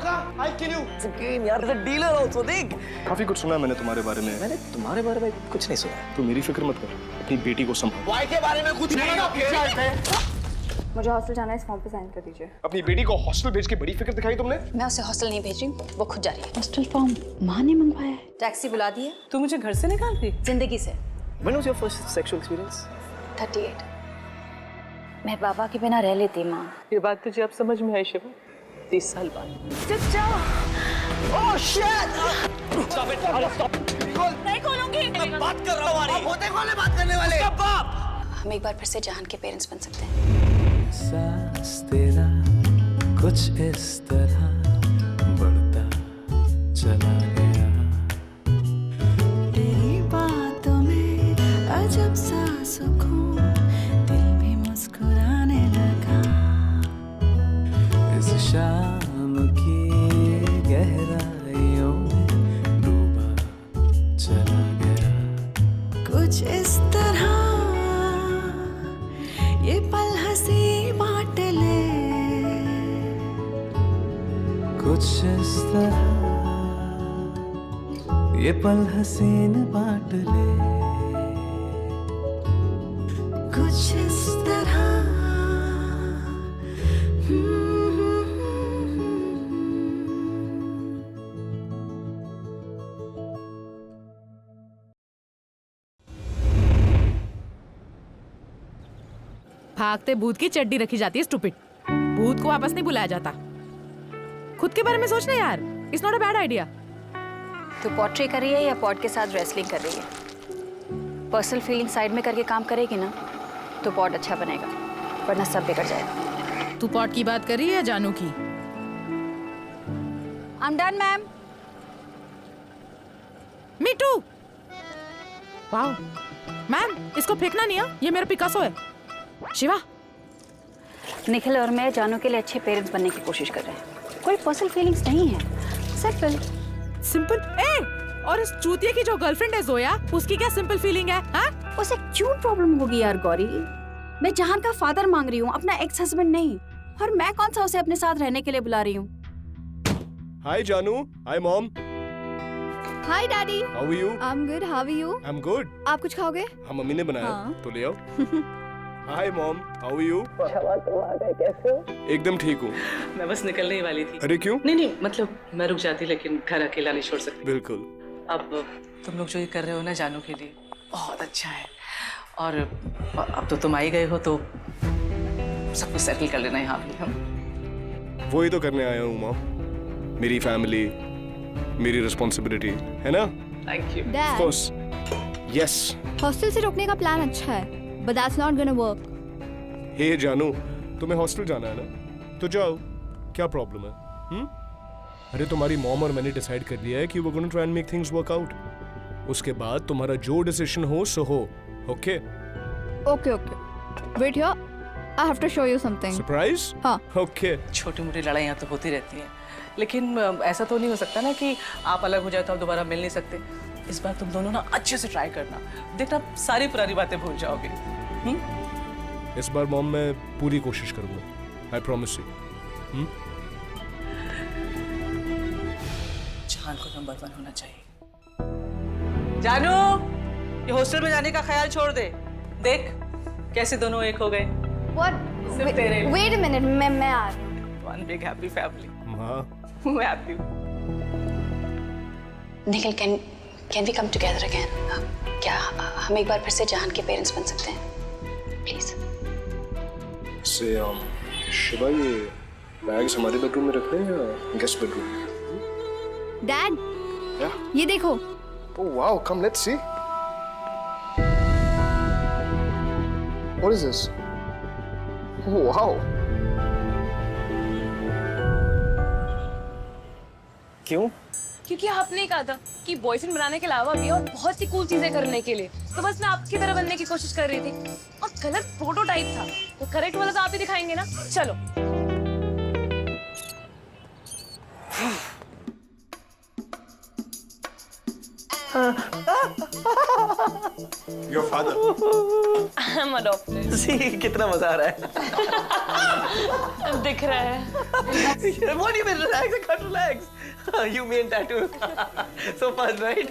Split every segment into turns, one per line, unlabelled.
I'll kill you.
It's a game यार, the dealer also देख।
काफी कुछ सुना मैंने तुम्हारे बारे में।
मैंने तुम्हारे बारे में कुछ नहीं सुना।
तू मेरी फिक्र मत कर, अपनी बेटी को संभाल।
वाई के बारे में कुछ नहीं।
मुझे हॉस्टल जाना है, इस फॉर्म पे साइन कर दीजिए।
अपनी बेटी को हॉस्टल भेज के बड़ी फिक्र दिखाई तुमने?
मैं उसे हॉस्टल नहीं भेज रही हूँ, वो खुद जा रही है।
हॉस्टल फॉर्म माँ ने मंगवाया है।
टैक्सी बुला दी है।
तू मुझे घर से निकाल दी?
जिंदगी से।
When was your first sexual experience?
38। मैं बाबा के बिना रह लेती माँ।
ये बात तुझे अब समझ में आई शिवा? 30 साल बाद।
Oh shit! Stop it! Stop!
नहीं खोलूंगी।
मैं बात कर रहा हूँ आरी। आप होते कौन है बात करने वाले? उसका बाप!
हम एक बार फिर से जहान के पेरेंट्स बन सकते हैं।
सांस तेरा कुछ इस तरह बढ़ता चला गया, तेरी बातों में अजब सा सुकून, दिल भी मुस्कुराने लगा, इस शाम की गहराइयों में डूबा चला गया, कुछ इस तरह ये पल हंसी बांट ले, कुछ इस तरह ये पल हसीन बांट ले, कुछ इस तरह।
भागते भूत की चड्डी रखी जाती है स्टूपिड। भूत को वापस नहीं बुलाया जाता। खुद के बारे में सोचना यार, it's not a bad idea.
तू पोर्ट्री कर रही है या पॉट के साथ रेसलिंग कर रही है? पर्सनल फीलिंग साइड में करके काम करेगी ना तो पॉट अच्छा बनेगा, वरना सब बिगड़ जाएगा।
तू पॉट की बात कर रही है या जानू की?
I am done ma'am.
Me too. Wow ma'am, इसको फेंकना नहीं है, ये मेरा पिकासो है। शिवा,
निखिल और मैं जानू के लिए अच्छे पेरेंट्स बनने की कोशिश कर रहे हैं। कोई पर्सनल फीलिंग्स नहीं है, सिंपल।
सिंपल? ए, और इस चूतिया की जो गर्लफ्रेंड है जोया, उसकी क्या सिंपल फीलिंग है? हाँ?
उसे क्यों प्रॉब्लम होगी यार गौरी? मैं जहान का फादर मांग रही हूँ, अपना एक्स हस्बैंड नहीं। और मैं कौन सा उसे अपने साथ रहने के लिए बुला रही हूँ?
Hi जानू, hi mom.
Hi daddy.
How are you?
I'm good. How are you?
I'm good.
आप कुछ खाओगे?
हाँ मम्मी ने बनाया,
हाँ।
तो ले आओ। Hi mom, how are you?
कैसे हो?
एकदम ठीक हूँ।
मैं बस निकलने ही वाली थी।
अरे क्यों?
नहीं मतलब मैं रुक जाती, लेकिन घर अकेला नहीं छोड़ सकती।
बिल्कुल।
अब तुम लोग जो ये कर रहे हो ना जानू के लिए, बहुत अच्छा है। और अब तो तुम आ ही गए हो तो सब कुछ सेटल कर लेना यहाँ भी। हम
वही तो करने आया हूँ मॉम। मेरी फैमिली, मेरी रिस्पॉन्सिबिलिटी है ना?
Thank you.
Of course. Yes.
Hostel से रोकने का प्लान अच्छा है, but that's not gonna work.
हे जानू, तुम्हें हॉस्टल जाना है ना? तो जाओ, क्या प्रॉब्लम है? अरे तुम्हारी मॉम और मैंने डिसाइड कर लिया है कि we're gonna try and make things work out. उसके बाद तुम्हारा जो डिसीजन हो सो हो, okay?
Okay. Wait here. I have to show you something.
Surprise?
हाँ.
ओके।
छोटी मोटी लड़ाइयाँ तो होती रहती हैं, लेकिन ऐसा तो नहीं हो सकता ना कि आप अलग हो जाए तो आप दोबारा मिल नहीं सकते। इस बार तुम दोनों ना अच्छे से ट्राई करना, देखना सारी पुरानी बातें भूल जाओगे।
इस बार मॉम मैं पूरी कोशिश करूंगा, आई प्रॉमिस यू।
जहान को नंबर 1 होना चाहिए। जानू, ये हॉस्टल में जाने का ख्याल छोड़ दे। देख कैसे दोनों एक हो गए।
What?
सिर्फ तेरे लिए।
Wait a minute. मैं आ रही हूँ.
One big happy family.
हाँ।
मैं आती हूँ।
Nikhil, can we come together again? क्या हम एक बार फिर से जहान के पेरेंट्स बन सकते हैं? प्लीज।
से शिवा, ये बैग्स हमारे बेडरूम में रखने हैं या गेस्ट बेडरूम?
Dad.
क्या?
ये देखो.
Oh wow, come let's see. What is this? Oh wow. क्यों?
क्योंकि आपने कहा था कि बॉयफ्रेंड बनाने के अलावा भी और बहुत सी कूल चीजें करने के लिए, तो बस मैं आपकी तरह बनने की कोशिश कर रही थी। और गलत प्रोटोटाइप था, तो करेक्ट वाला तो आप ही दिखाएंगे ना। चलो।
Your father.
I am adopted.
See, कितना मजा आ रहा है।
दिख रहा है।
What do you mean relax? I can't relax. You mean tattoo? So fun, right?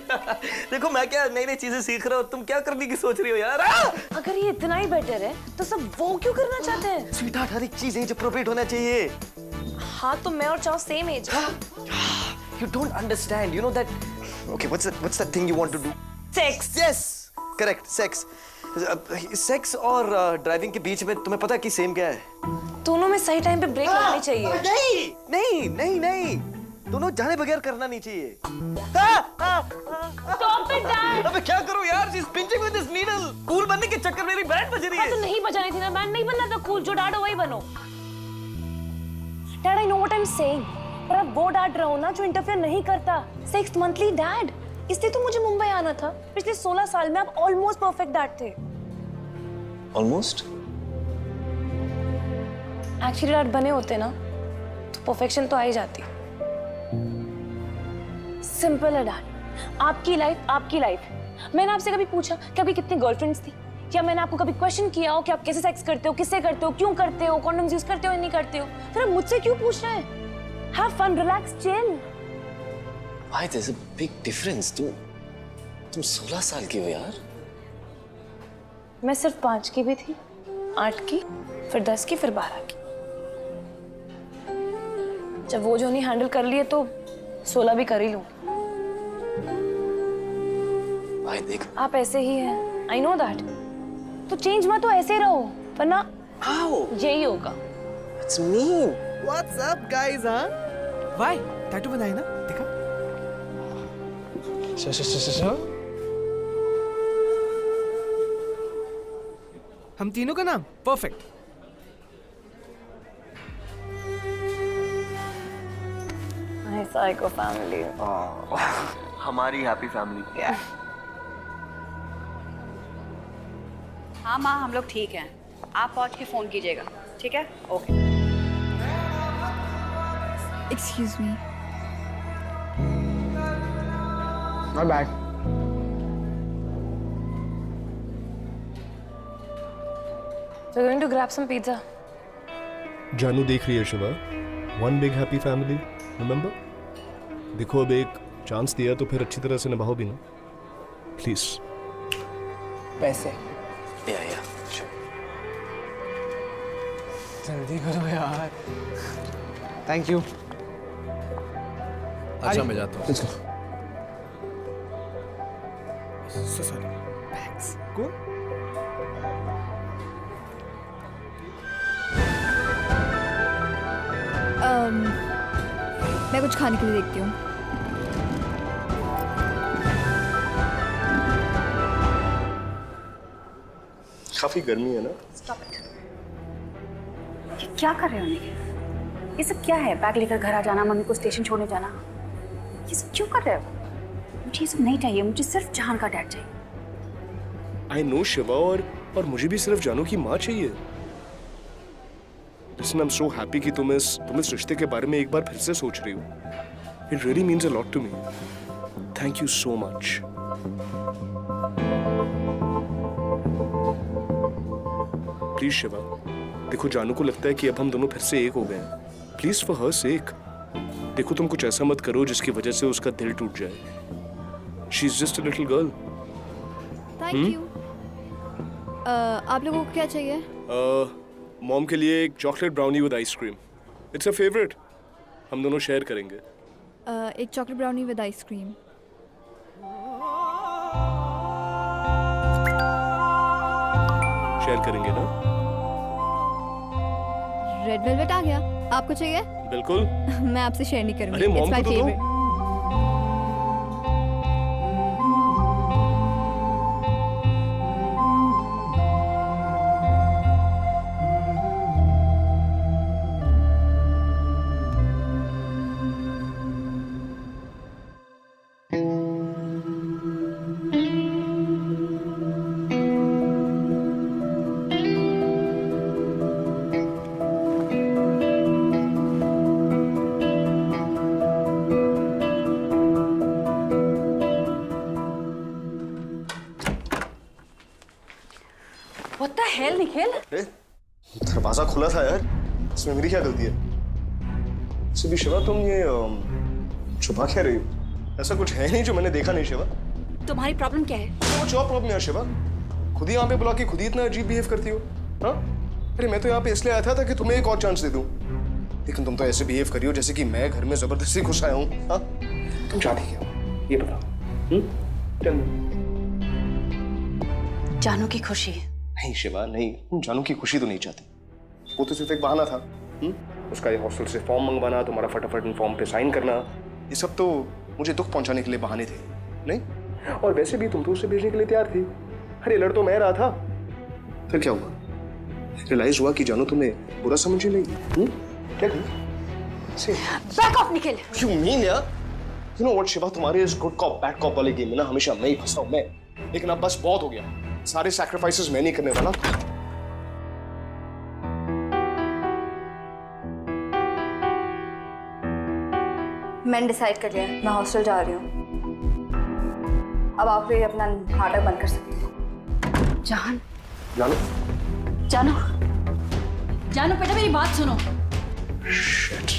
देखो मैं क्या नई नई चीजें सीख रहा हूँ, तुम क्या करने की सोच रही हो यार?
अगर ये इतना ही बेटर है तो सब वो क्यों करना चाहते हैं?
स्वीटहार्ट, हर एक चीज एज अप्रोप्रिएट होना चाहिए।
हाँ तो मैं और चाव सेम एज है।
You don't understand. You know that. Okay, what's that thing you want to do?
Sex.
Yes, correct. Sex. Sex और ड्राइविंग के बीच में तुम्हें पता है कि सेम क्या है?
दोनों में सही टाइम पे ब्रेक लगानी चाहिए।
नहीं नहीं नहीं नहीं, दोनों जाने बगैर करना नहीं चाहिए।
Stop it, Dad!
अबे क्या करूं यार? She's pinching with this needle. Cool बनने के चक्कर में मेरी बैंड बज रही
हाँ तो
है।
नहीं बजानी थी ना, बैंड नहीं बनना था कूल, जो डैड हो वही बनो। Dad, I know what I'm saying, पर अब वो डैड रहो ना जो इंटरफेयर नहीं करता। 6th monthly dad, इसलिए तो मुझे मुंबई आना था। पिछले 16 साल में आप ऑलमोस्ट परफेक्ट डैड थे।
Almost.
एक्चुअली डैड बने होते ना तो परफेक्शन तो आ ही जाती। सिंपल है डैड, आपकी लाइफ। मैंने आपसे कभी पूछा कि आपकी कितनी गर्लफ्रेंड्स थी? क्या मैंने आपको कभी क्वेश्चन किया हो कि आप कैसे सेक्स करते हो, किससे करते हो, क्यों करते हो, कॉन्डोम्स यूज करते हो या नहीं करते हो? फिर आप मुझसे क्यों पूछ रहे हैं? Have fun, relax, chill.
Why there's a big difference? तुम 16 साल की हो यार।
मैं सिर्फ 5 की भी थी, 8 की, फिर 10 की, फिर 12 की। जब वो जो नहीं हैंडल कर लिए तो 16 भी कर ही लूं।
भाई देख।
आप ऐसे ही हैं, आई नो दैट। तो चेंज मत, तो ऐसे ही रहो, वरना
How?
यही होगा।
It's mean.
What's up, guys? हाँ? Why? टैटू बनाए ना? देखा? हम तीनों का नाम परफेक्ट।
Psycho family.
हमारी हैप्पी फैमिली।
हाँ माँ, हम लोग ठीक हैं। आप पहुँच के फ़ोन कीजिएगा, ठीक है? Okay.
Excuse me.
Not bad.
We're going to grab some pizza.
जानू देख रही है Shiva, one big happy family, remember? देखो अब एक चांस दिया तो फिर अच्छी तरह से निभाओ भी ना, प्लीज।
पैसे
या
जल्दी करो यार। Thank you.
अच्छा मैं जाता हूँ।
सॉरी। बैग्स को
मैं कुछ खाने के लिए देखती हूँ।
काफी गर्मी है ना?
ये क्या कर रहे हो निखिल? ये सब क्या है? बैग लेकर घर आ जाना, मम्मी को स्टेशन छोड़ने जाना, ये सब क्यों कर रहे हो? मुझे ये सब नहीं चाहिए, मुझे सिर्फ जहान का डैड चाहिए।
आई नो शिवा, और मुझे भी सिर्फ जानू की माँ चाहिए। Listen, I'm so happy कि तुम इस रिश्ते के बारे में एक बार फिर से सोच रही हो। It really means a lot to me. Thank you so much. Please Shiva, देखो जानू को लगता है कि अब हम दोनों फिर से एक हो गए हैं। Please for her sake. देखो तुम कुछ ऐसा मत करो जिसकी वजह से उसका दिल टूट जाए। She's just a little girl.
Thank you. आप लोगों को क्या चाहिए?
मॉम के लिए एक chocolate brownie with ice cream. It's a favourite. हम दोनों शेयर करेंगे।
एक chocolate brownie with ice cream.
Share करेंगे ना?
रेड वेलवेट आ गया। आपको चाहिए?
बिल्कुल।
मैं आपसे शेयर नहीं करूंगी।
अरे मॉम को तो दो।
निखिल निखिल
अरे दरवाजा खुला था यार, इसमें मेरी क्या गलती है? वैसे भी शिवा तुम ये छुपा क्या रही हो? ऐसा कुछ है नहीं जो मैंने देखा नहीं शिवा।
तुम्हारी प्रॉब्लम क्या है?
कुछ और प्रॉब्लम है शिवा? खुद ही यहाँ पे बुला के खुद ही इतना अजीब बिहेव करती हो। हाँ अरे मैं तो यहाँ पे इसलिए आया था ताकि तुम्हें एक और चांस दे दूं, लेकिन तुम तो ऐसे बिहेव करी हो जैसे कि मैं घर में जबरदस्ती घुस आया हूँ। हाँ तुम चाहती क्या हो ये बताओ?
जानू की खुशी।
नहीं शिवा नहीं, तुम जानू की खुशी तो नहीं चाहती। वो तो सिर्फ एक बहाना था। उसका ये हॉस्टल से फॉर्म मंगवाना, तुम्हारा फटाफट फॉर्म पे साइन करना, ये सब तो मुझे दुख पहुंचाने के लिए बहाने थे नहीं? और वैसे भी तुम तो उसे भेजने के लिए तैयार थी। अरे लड़ तो मैं रहा था। फिर क्या हुआ? रियलाइज हुआ कि जानू तुम्हें बुरा समझी नहीं। क्या कही?
Back of Nikhil.
You mean यार? You know what शिवा, तुम्हारे इस गुड कॉप बैड कॉप वाले गेम में ना हमेशा मैं ही फंसता हूँ, मैं। लेकिन अब बस बहुत हो गया, सारे सैक्रिफाइसेस मैं नहीं करने वाला।
मैंने डिसाइड कर लिया, मैं हॉस्टल जा रही हूँ। अब आप लोग अपना नाटक बंद कर सकते हो। जान
जानू
जानू जानू बेटा मेरी बात सुनो।
Shit.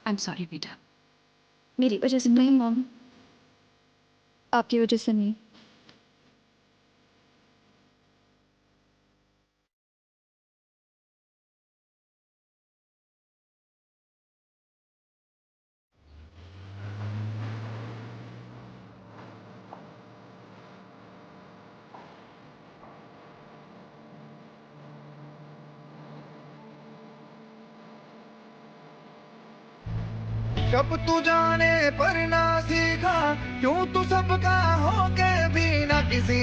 आई एम सॉरी बेटा, मेरी वजह से नहीं मॉम, आपकी वजह से नहीं।
कब तू जाने पर ना सीखा, क्यों तू सबका हो के भी ना किसी।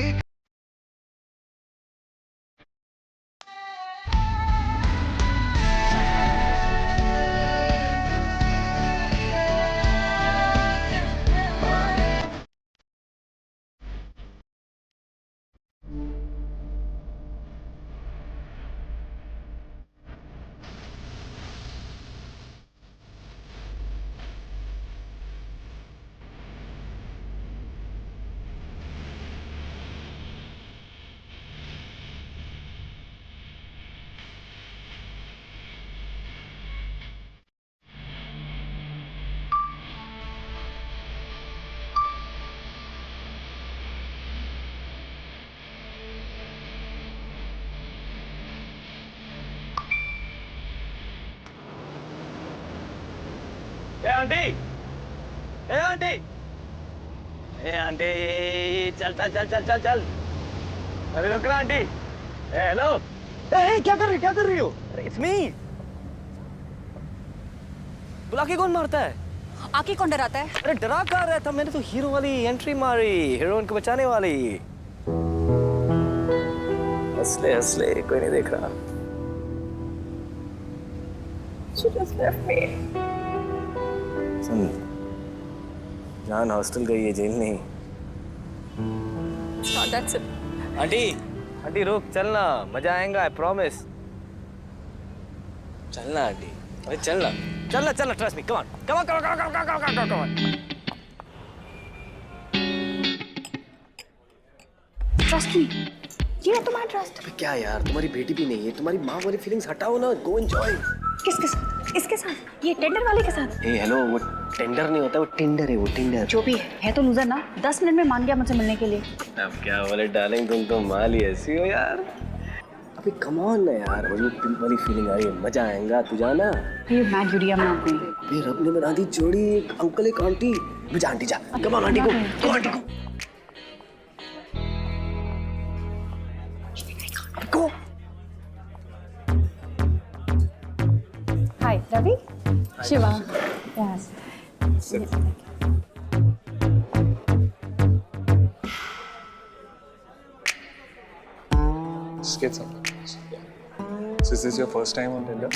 आंटी, ए आंटी, ए आंटी, चल चल चल चल चल चल। अरे रुक ना आंटी। हेलो, क्या कर रही हो? It's me. बुला के कौन मारता है?
आके कौन डराता है?
अरे डरा कहाँ रहा था, मैंने तो हीरो वाली एंट्री मारी, हीरोइन को बचाने वाली। हंसले हंसले, कोई नहीं देख रहा। She just left me. सुन, जान हॉस्टल गई है, जेल नहीं।
That's it.
आंटी रुक, चलना, मजा आएगा, आई प्रॉमिस। चलना आंटी, अरे चलना, trust me, come on, come on, come on, come on, come on, come on.
Trust me, ये है तुम्हारा ट्रस्ट।
क्या यार, तुम्हारी बेटी भी नहीं है, तुम्हारी माँ वाली फीलिंग्स हटाओ ना, गो एंजॉय।
किसके साथ? इसके साथ? ये टेंडर वाले के साथ?
हे हेलो, वो टेंडर नहीं होता, वो टिंडर है, वो टिंडर।
जो भी है तो लूजर ना, 10 मिनट में मान गया मुझसे मिलने के लिए।
अब क्या बोले डार्लिंग, तुम तो माल ही ऐसी हो यार। अभी कम ऑन ना यार, वो दिल वाली फीलिंग आ रही है, मजा आएगा, तू जाना।
ये मैच जुड़िया में आप गई।
ये रब ने बना दी जोड़ी, एक अंकल एक आंटी। जा आंटी जा, कम ऑन आंटी को, कम आंटी को। Go.
Hi, Ravi. Shiva. Yes.
Just get some. So is this your first time on Tinder?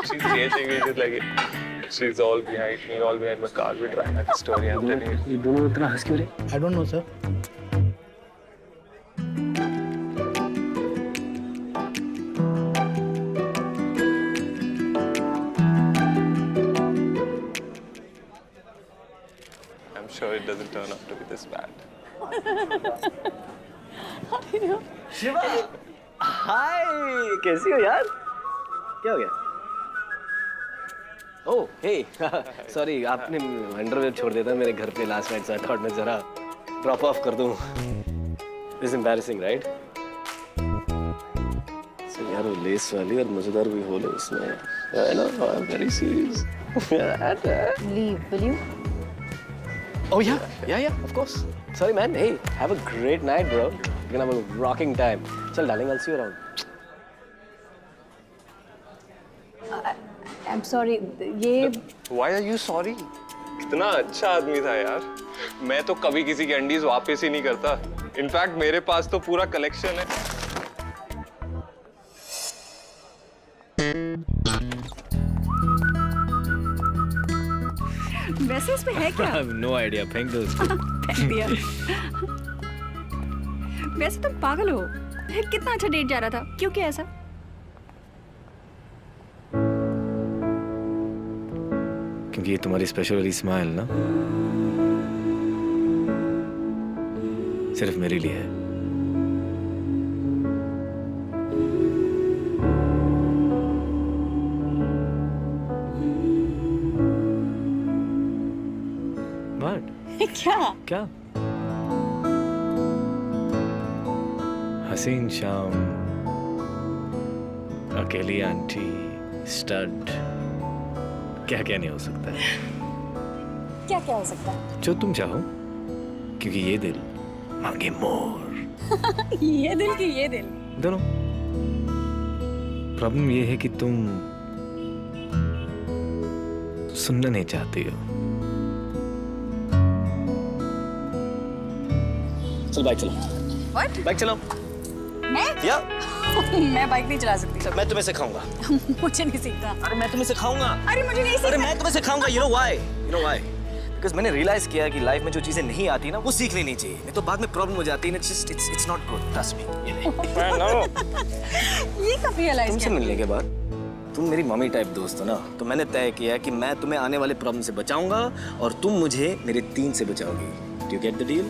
She's chasing me just like it. She's all behind me, all behind my car. We're trying that story. I'm telling you.
ये दोनों इतना हंस क्यों रहे?
I don't know, sir.
I'm sure it doesn't turn out to be this bad.
Shiva, हाय, कैसी हो यार? क्या हो गया? ओह, हे, सॉरी, आपने अंडरवेयर छोड़ दिया था मेरे घर पे last night, so I thought मैं जरा ड्रॉप ऑफ कर दूं। This is embarrassing, right? So यार वो लेस वाली और मजेदार भी हो ले उसमें। I know, I'm very serious.
Leave, will you?
Oh yeah, of course. Sorry man, hey, have a great night, bro. You're gonna have a rocking time. Chal darling, I'll see you around.
I'm sorry, ये
Why are you sorry? कितना अच्छा आदमी था यार। मैं तो कभी किसी की अंडीज वापस ही नहीं करता। इनफैक्ट मेरे पास तो पूरा कलेक्शन है।
वैसे इसमें है क्या?
No idea. फेंक दो उसको।
फेंक दिया। वैसे तुम पागल हो, कितना अच्छा डेट जा रहा था, क्यों क्या ऐसा?
क्योंकि ये तुम्हारी स्पेशल वाली स्माइल ना सिर्फ मेरे लिए है। What? क्या? हसीन शाम, अकेली आंटी, स्टड, क्या क्या नहीं हो सकता है?
क्या क्या हो सकता है?
जो तुम चाहो, क्योंकि ये दिल मांगे मोर।
ये दिल की ये दिल।
दोनों। प्रॉब्लम ये है कि तुम सुनना नहीं चाहती हो। चल बाइक चलाओ।
What?
बाइक चलाओ।
मैं?
या
मैं बाइक नहीं चला सकती।
मैं तुम्हें सिखाऊंगा।
मुझे नहीं सीखना।
अरे मैं तुम्हें सिखाऊंगा।
अरे मुझे नहीं सीखना।
अरे मैं तुम्हें सिखाऊंगा। You know why? Because मैंने रियलाइज किया कि लाइफ में जो चीजें नहीं आती ना वो सीख लेनी चाहिए, नहीं तो बाद में प्रॉब्लम हो जाती है। It's not good. Trust me.
ये कब रियलाइज
तुमसे मिलने के बाद तुम मेरी मम्मी टाइप दोस्त हो ना, तो मैंने तय किया कि मैं तुम्हें आने वाले प्रॉब्लम से बचाऊंगा और तुम मुझे मेरे 3 से बचाओगी। Do you get the deal?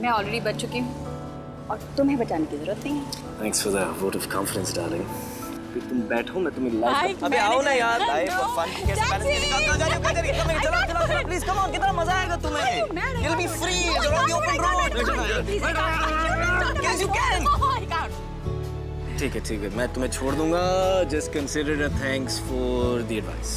मैं ऑलरेडी बच चुकी हूँ और तुम्हें बचाने की जरूरत नहीं है।
Thanks for the vote of confidence, darling. फिर तुम बैठो, मैं तुम्हें
Bike
लाइफ अबे आओ ना यार,
मैंने
लाइफ और फन कैसे बैलेंस कैसे कहाँ जा रही हो, कहाँ जा रही हो? चलो प्लीज कम ऑन, कितना मजा आएगा तुम्हें। You'll be free around the open road. Yes you can. ठीक है, मैं तुम्हें छोड़ दूंगा। Just consider it a thanks for the advice.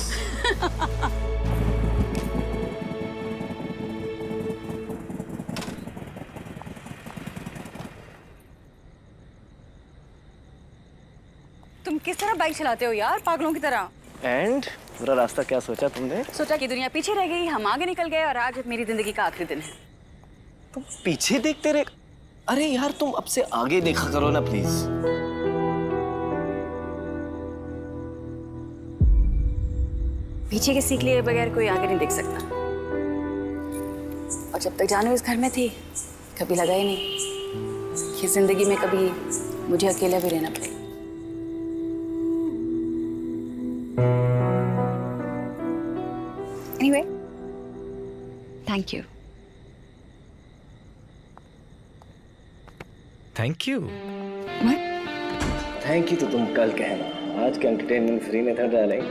तुम किस तरह बाइक चलाते हो यार, पागलों की तरह?
And पूरा रास्ता क्या सोचा तुमने?
सोचा कि दुनिया पीछे रह गई, हम आगे निकल गए और आज मेरी जिंदगी का आखिरी दिन है।
तुम पीछे देखते रहे। अरे यार तुम अब से आगे देखा करो ना प्लीज।
पीछे की सीख लिए बगैर कोई आगे नहीं देख सकता। और जब तक जानू इस घर में थी, कभी लगा ही नहीं कि जिंदगी में कभी मुझे अकेला भी रहना पड़ेगा। Anyway, thank you.
Thank you.
What?
Thank you तो तुम कल कहना, आज का एंटरटेनमेंट फ्री में था darling.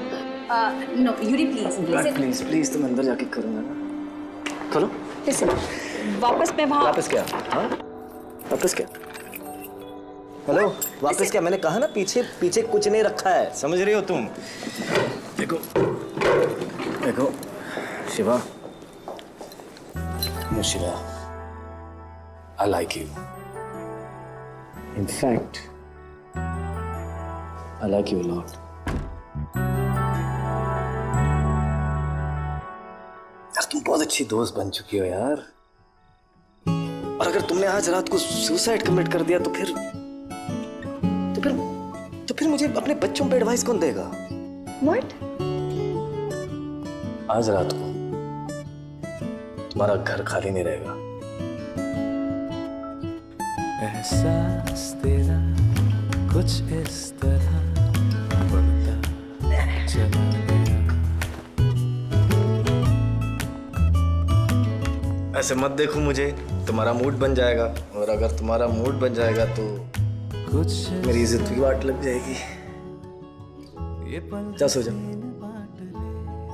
No, Yuri, please.
Please please तुम अंदर जाके करूंगा ना। चलो।
Listen, वापस मैं वहाँ।
वापस क्या? हाँ? वापस क्या? हेलो, वापस क्या? मैंने कहा ना पीछे पीछे कुछ नहीं रखा है, समझ रही हो तुम? देखो, देखो, Shiva, Shiva, I like you. In fact, I like you a lot. यार तुम बहुत अच्छी दोस्त बन चुकी हो यार। और अगर तुमने आज रात को सुसाइड कमिट कर दिया तो फिर मुझे अपने बच्चों पे एडवाइस कौन देगा?
What?
आज रात को तुम्हारा घर खाली नहीं रहेगा। एहसास तेरा कुछ इस तरह बढ़ता चला गया। ऐसे मत देखो मुझे, तुम्हारा मूड बन जाएगा, और अगर तुम्हारा मूड बन जाएगा तो कुछ मेरी इज्जत की वाट लग जाएगी। जा सो जा,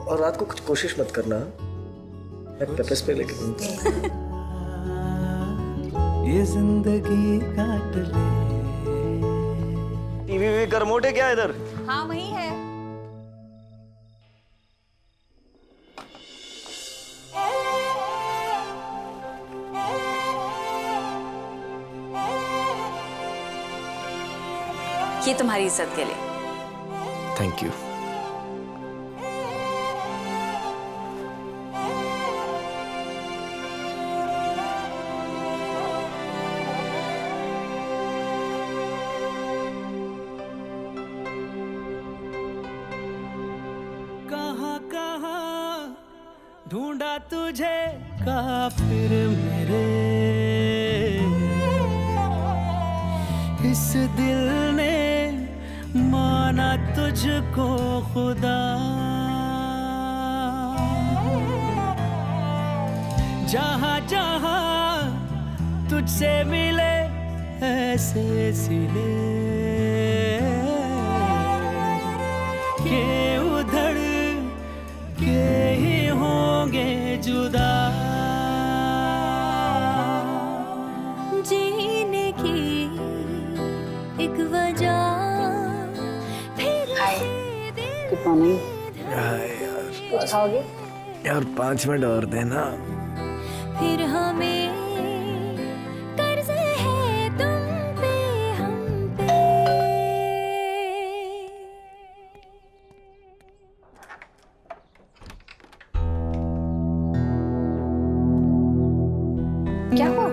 और रात को कुछ कोशिश मत करना, मैं पेपर स्प्रे लेके दूंगा। ये जिंदगी काट ले। टीवी भी कर मोटे क्या इधर?
हाँ, वही है। ये तुम्हारी इज्जत के लिए।
Thank you.
कहाँ कहाँ ढूंढा तुझे काफिर मेरे, इस दिल ने माना तुझको खुदा। जहाँ जहाँ तुझसे मिले ऐसे सिले के उधर के ही होंगे जुदा।
जीने की एक वजह
गुड मॉर्निंग। कुछ खाओगे?
यार 5 मिनट और देना।
फिर हमें कर्ज है तुम पे हम पे।
क्या हुआ?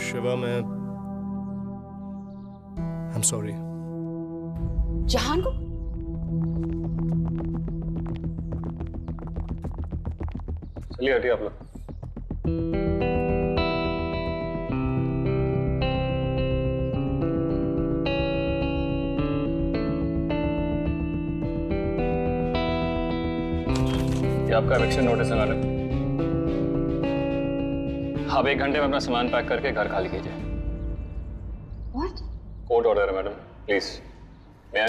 शिवा, मैं I'm sorry.
जहान को?
चलिए हटिए आप लोग। ये आपका एविक्शन नोटिस है मैडम। आप 1 घंटे में अपना सामान पैक करके घर खाली कीजिए।
What?
कोर्ट ऑर्डर है मैडम, प्लीज। मैं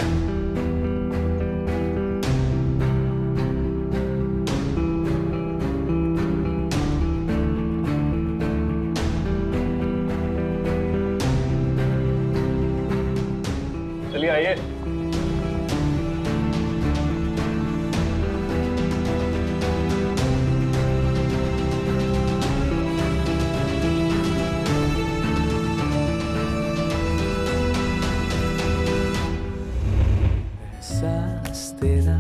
चलिए आइए।
एहसास तेरा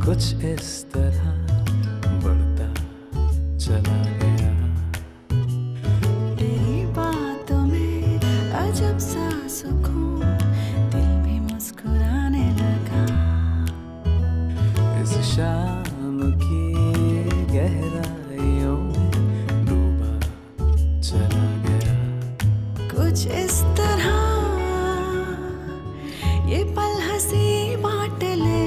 कुछ इस तरह बढ़ता चला गया।
तेरी बातों में अजब सा सुकून, दिल भी मुस्कुराने लगा।
इस शाम की गहराइयों में डूबा चला गया।
कुछ इस तरह ये पल हंसी बांट ले।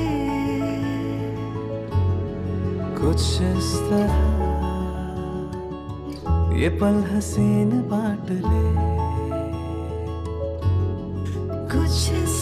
कुछ इस तरह ये पल हसीन बांट ले,
कुछ इस